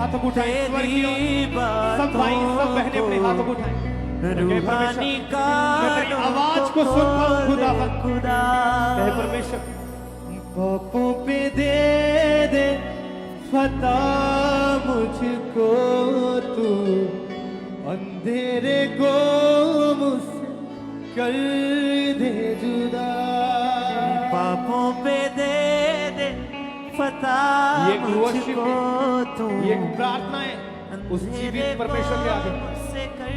हाथों को उठाएं, स्वर की ओर। सब भाई सब बहनें अपने हाथों को उठाएं। रूहानी का तेरी आवाज को सुन पाऊं खुदावन। खुदा कहे परमेश्वर, पापों पे दे फता मुझको तू, अंधेरे को मुझसे कर दे जुदा। पापों पे दे फता ये एक worship मुझको है, तू, ये एक प्रार्थना है उस जीवित परमेश्वर के आगे। मुझसे कर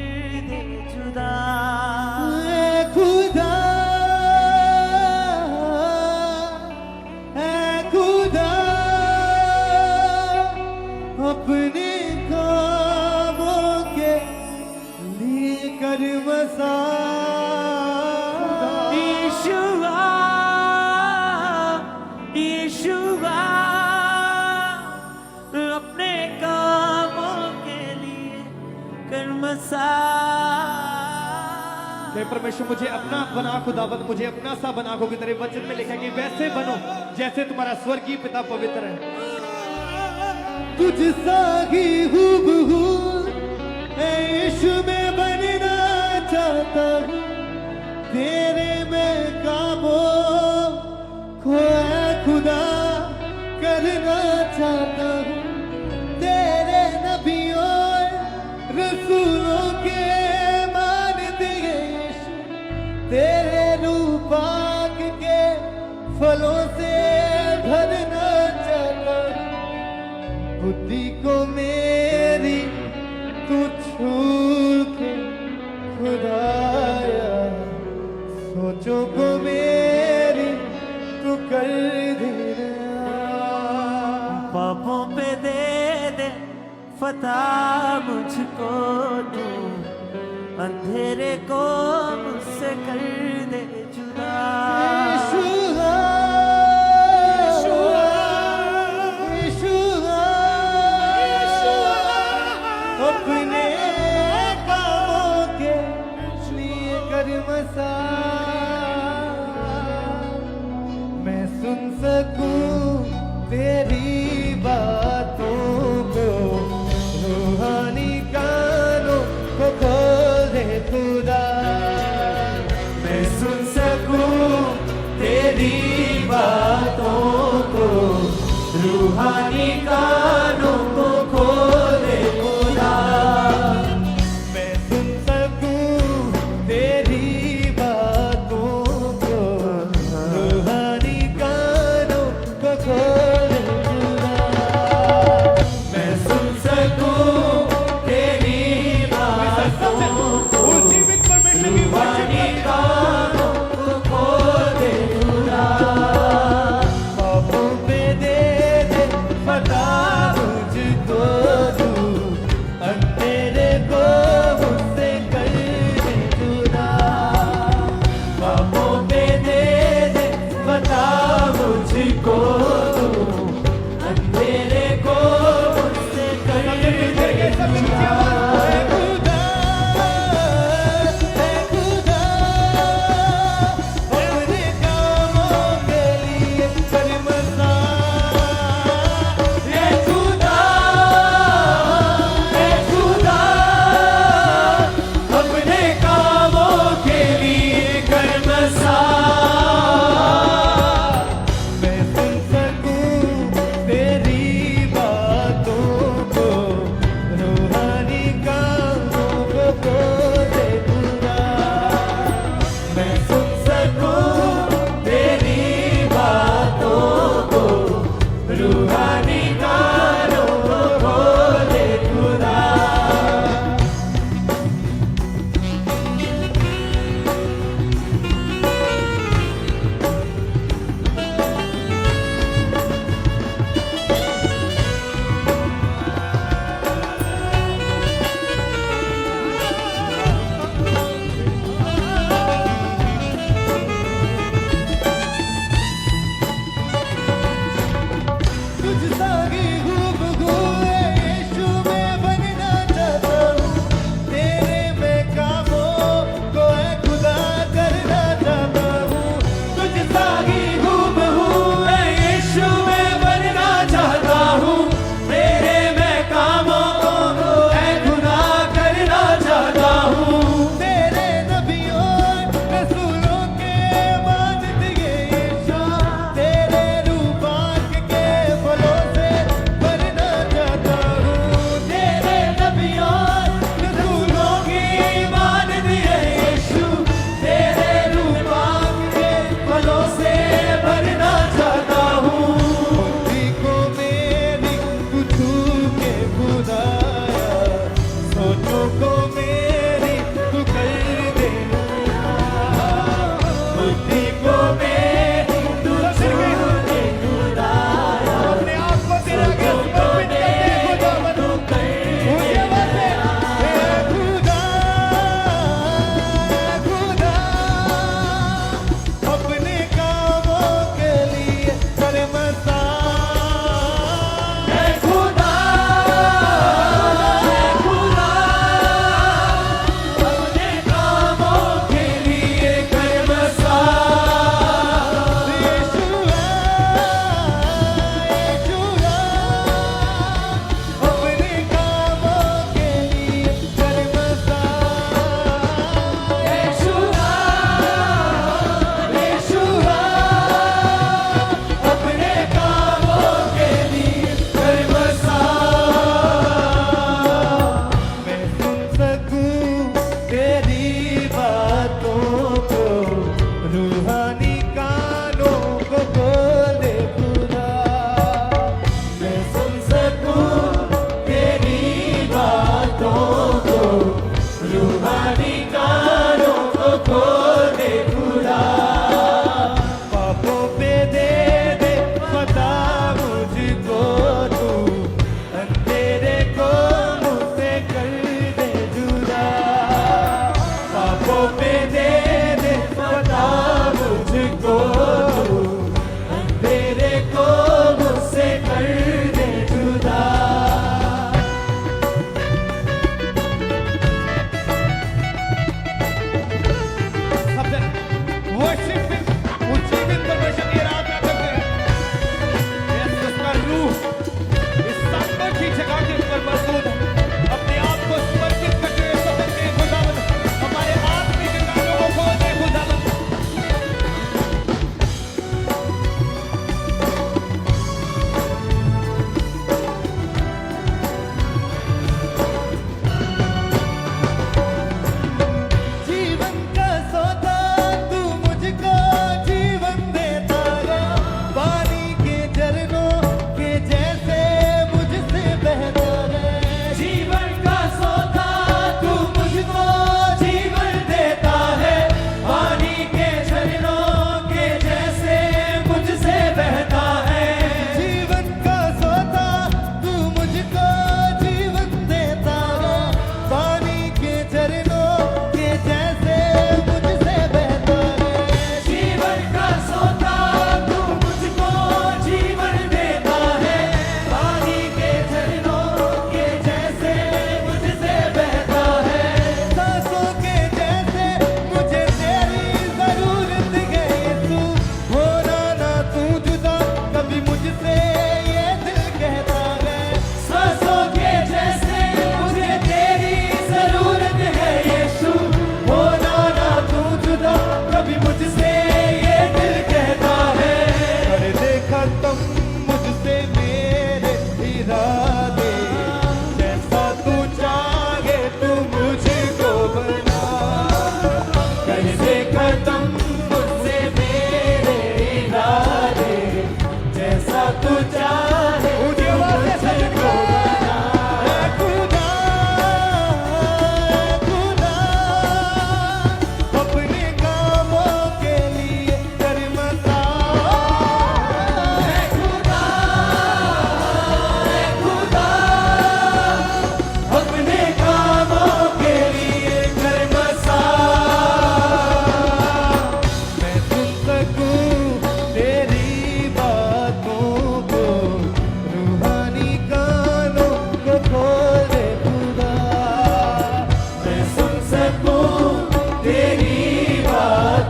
दे जुदा। ऐ खुदा, ऐ खुदा, अपने कामों के लिए कर बसा। यीशुआ, यीशुआ, अपने कामों के लिए कर मसा। परमेश्वर मुझे अपना बना खुदावंद, मुझे अपना सा बना, को तेरे वचन में लिखा है कि वैसे बनो जैसे तुम्हारा स्वर्गीय पिता पवित्र है। तुझ सा ही हूबहू यीशु में बनना चाहता हूँ, तेरे में कामों को ऐ खुदा करना चाहता हूँ। तेरे नबियों रसूलों के मानते यीशु, तेरे रूपाक के फलों से भरना चाहता हूँ। बुद्धि को मेरी तू छू के खुदाया, सोचों को मेरी तू कर देना। पापों पे दे फता मुझको तू, अंधेरे को मुझसे कर दे जुदा। यीशुआ, यीशुआ, यीशुआ, अपने कामों के लिए कर मसा। मैं सुन सकूं तेरी बातों को, रूहानी कानों को खोल दे खुदा। मैं सुन सकूं तेरी बातों को, रूहानी कानों को खोल दे खुदा। मैं सुन सकूं तेरी बातों को, रूहानी कानों को खोल दे खुदा। मैं सुन सकूं तेरी बातों को, रूहानी कानों को खोल दे खुदा। पापों पे दे फता मुझको तू, अंधेरे को मुझसे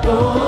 ओ